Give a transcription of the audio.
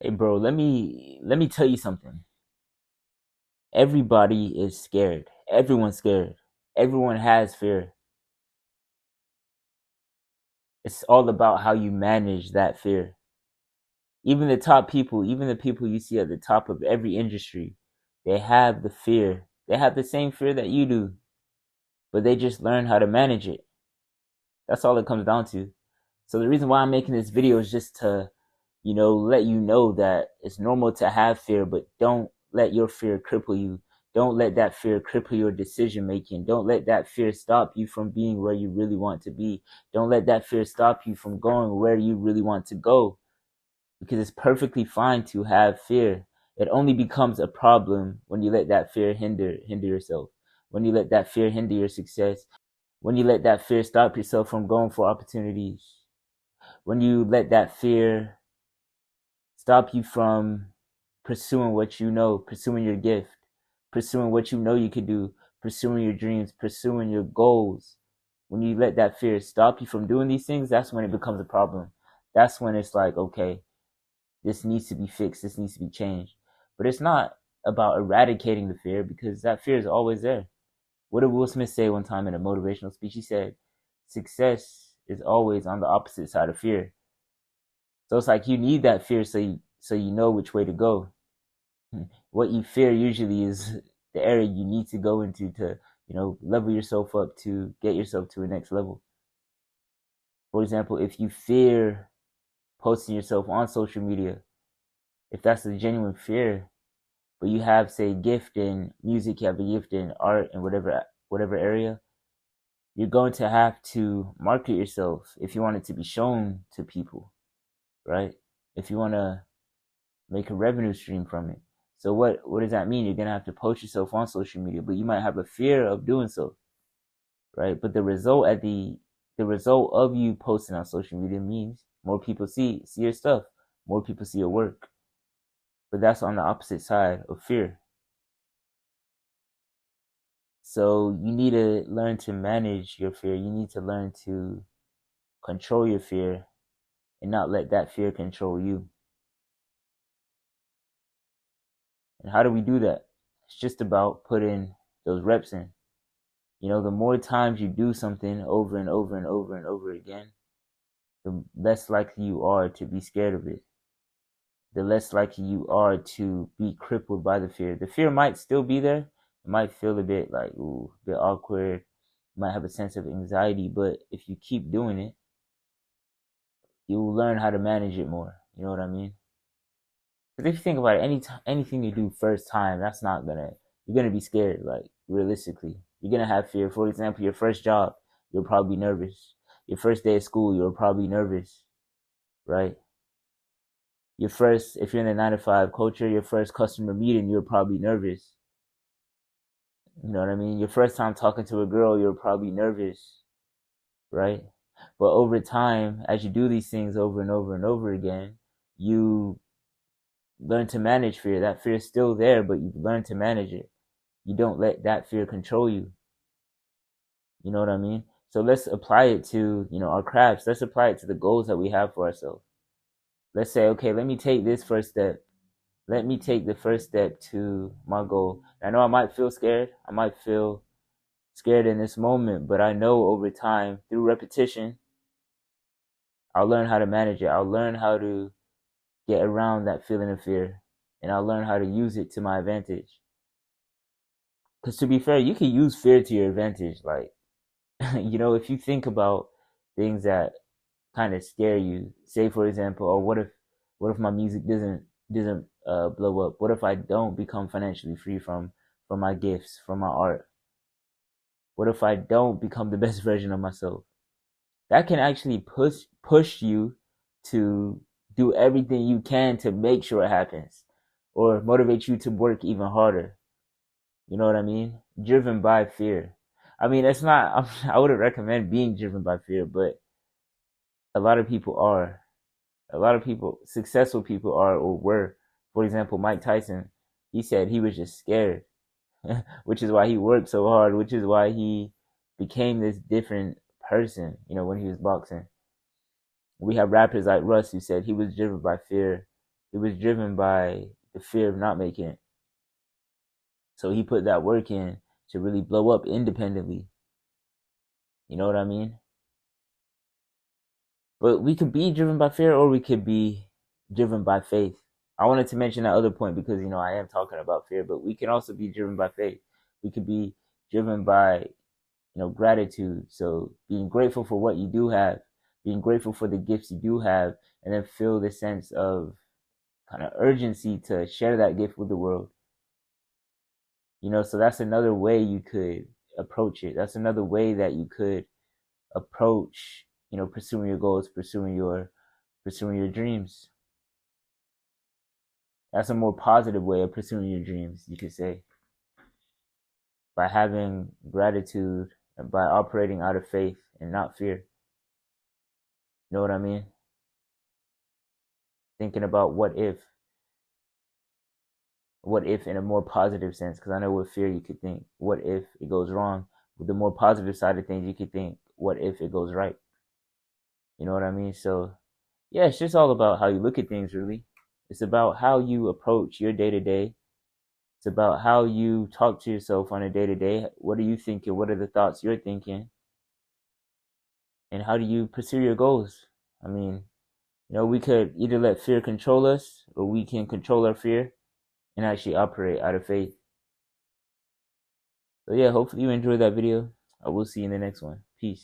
Hey bro, let me tell you something. Everybody is scared. Everyone's scared. Everyone has fear. It's all about how you manage that fear. Even the top people, even the people you see at the top of every industry, they have the fear. They have the same fear that you do, but they just learn how to manage it. That's all it comes down to. So the reason why I'm making this video is just to, let you know that it's normal to have fear, but don't let your fear cripple you. Don't let that fear cripple your decision making. Don't let that fear stop you from being where you really want to be. Don't let that fear stop you from going where you really want to go, because it's perfectly fine to have fear. It only becomes a problem when you let that fear hinder yourself. When you let that fear hinder your success, when you let that fear stop yourself from going for opportunities, when you let that fear stop you from pursuing what you know, pursuing your gift, pursuing what you know you could do, pursuing your dreams, pursuing your goals. When you let that fear stop you from doing these things, that's when it becomes a problem. That's when it's like, okay, this needs to be fixed, this needs to be changed. But it's not about eradicating the fear, because that fear is always there. What did Will Smith say one time in a motivational speech? He said, success is always on the opposite side of fear. So it's like you need that fear so you know which way to go. What you fear usually is the area you need to go into to, level yourself up to get yourself to a next level. For example, if you fear posting yourself on social media, if that's a genuine fear, but you have, say, gift in music, you have a gift in art and whatever area, you're going to have to market yourself if you want it to be shown to people, right? If you want to make a revenue stream from it. So what does that mean? You're gonna have to post yourself on social media, but you might have a fear of doing so, right? But the result of you posting on social media means more people see your stuff, more people see your work. But that's on the opposite side of fear. So you need to learn to manage your fear. You need to learn to control your fear and not let that fear control you. And how do we do that? It's just about putting those reps in. The more times you do something over and over and over and over again, the less likely you are to be scared of it. The less likely you are to be crippled by the fear. The fear might still be there. It might feel a bit like, ooh, a bit awkward. You might have a sense of anxiety, but if you keep doing it, you'll learn how to manage it more. You know what I mean? Because if you think about it, anything you do first time, you're gonna be scared. Like, realistically, you're gonna have fear. For example, your first job, you'll probably be nervous. Your first day of school, you're probably nervous, right? If you're in the 9 to 5 culture, your first customer meeting, you're probably nervous. You know what I mean? Your first time talking to a girl, you're probably nervous, right? But over time, as you do these things over and over and over again, you learn to manage fear. That fear is still there, but you learn to manage it. You don't let that fear control you. You know what I mean? So let's apply it to, our crafts. Let's apply it to the goals that we have for ourselves. Let's say, okay, let me take this first step. Let me take the first step to my goal. I know I might feel scared. I might feel scared in this moment, but I know over time, through repetition, I'll learn how to manage it. I'll learn how to get around that feeling of fear, and I'll learn how to use it to my advantage. Because to be fair, you can use fear to your advantage. Like, if you think about things that kind of scare you, say for example, oh, what if my music doesn't blow up? What if I don't become financially free from my gifts, from my art? What if I don't become the best version of myself? That can actually push you to do everything you can to make sure it happens, or motivate you to work even harder. You know what I mean? Driven by fear. I mean, it's not. I wouldn't recommend being driven by fear, but a lot of people are. A lot of people, successful people, are or were. For example, Mike Tyson. He said he was just scared, which is why he worked so hard. Which is why he became this different person. When he was boxing. We have rappers like Russ who said he was driven by fear, He was driven by the fear of not making it. So he put that work in to really blow up independently. You know what I mean? But we could be driven by fear or we could be driven by faith. I wanted to mention that other point because, I am talking about fear, but we can also be driven by faith. We could be driven by, gratitude. So being grateful for what you do have, being grateful for the gifts you do have, and then feel the sense of kind of urgency to share that gift with the world. So that's another way you could approach it. That's another way that you could approach, pursuing your goals, pursuing your dreams. That's a more positive way of pursuing your dreams, you could say. By having gratitude and by operating out of faith and not fear. You know what I mean? Thinking about what if in a more positive sense, because I know with fear you could think, what if it goes wrong? With the more positive side of things, you could think, what if it goes right? You know what I mean? So, yeah, it's just all about how you look at things, really. It's about how you approach your day to day. It's about how you talk to yourself on a day to day. What are you thinking? What are the thoughts you're thinking? And how do you pursue your goals? I mean, we could either let fear control us or we can control our fear and actually operate out of faith. So yeah, hopefully you enjoyed that video. I will see you in the next one. Peace.